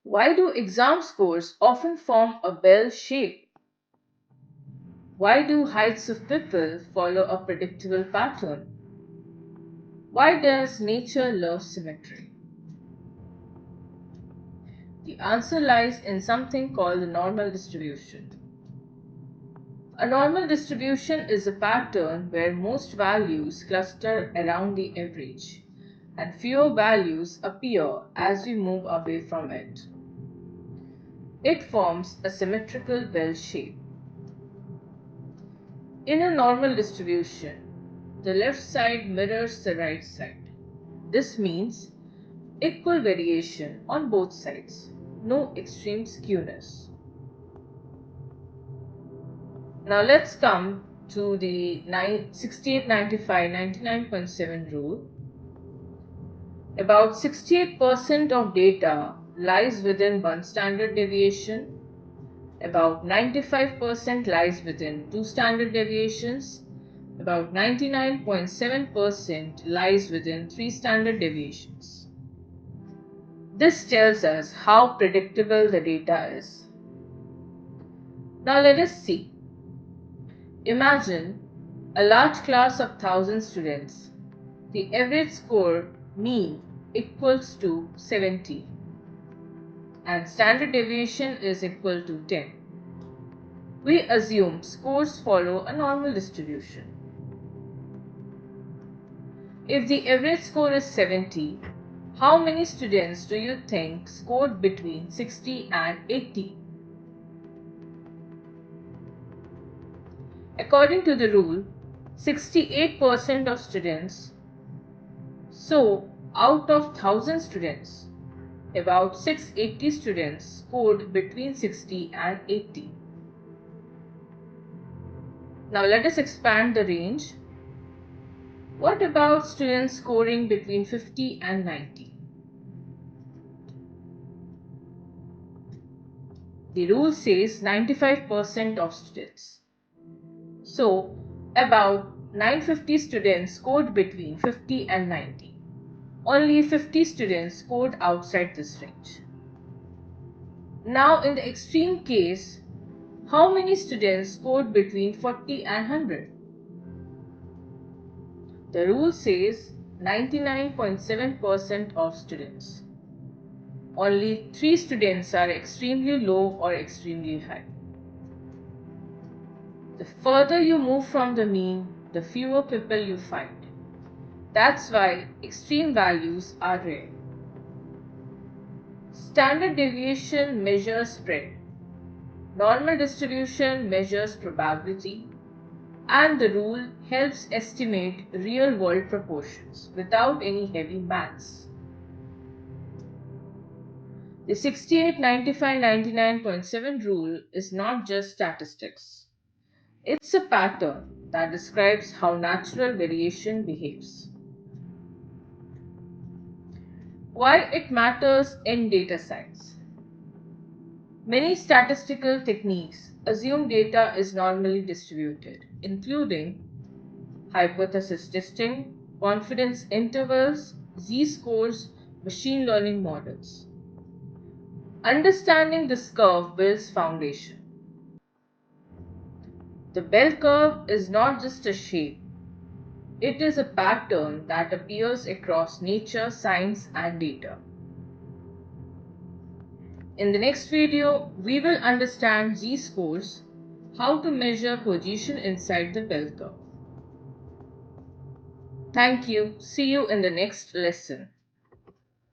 Why do exam scores often form a bell shape? Why do heights of people follow a predictable pattern? Why does nature love symmetry? The answer lies in something called the normal distribution. A normal distribution is a pattern where most values cluster around the average and fewer values appear as we move away from it. It forms a symmetrical bell shape. In a normal distribution, the left side mirrors the right side. This means equal variation on both sides, no extreme skewness. Now let's come to the 68, 95, 99.7 rule. About 68% of data lies within one standard deviation, about 95% lies within two standard deviations, about 99.7% lies within three standard deviations. This tells us how predictable the data is. Now let us see. Imagine a large class of 1000 students. The average score mean equals to 70 and standard deviation is equal to 10. We assume scores follow a normal distribution. If the average score is 70, how many students do you think scored between 60 and 80? According to the rule, 68% of students, so out of 1000 students, about 680 students scored between 60 and 80. Now let us expand the range. What about students scoring between 50 and 90? The rule says 95% of students. So, about 950 students scored between 50 and 90. Only 50 students scored outside this range. Now, in the extreme case, how many students scored between 40 and 100? The rule says 99.7% of students. Only 3 students are extremely low or extremely high. The further you move from the mean, the fewer people you find. That's why extreme values are rare. Standard deviation measures spread. Normal distribution measures probability. And the rule helps estimate real-world proportions without any heavy maths. The 68, 95, 99.7 rule is not just statistics. It's a pattern that describes how natural variation behaves. Why it matters in data science. Many statistical techniques assume data is normally distributed, including hypothesis testing, confidence intervals, z-scores, machine learning models. Understanding this curve builds foundation. The bell curve is not just a shape, it is a pattern that appears across nature, science, and data. In the next video, we will understand z-scores, how to measure position inside the bell curve. Thank you. See you in the next lesson.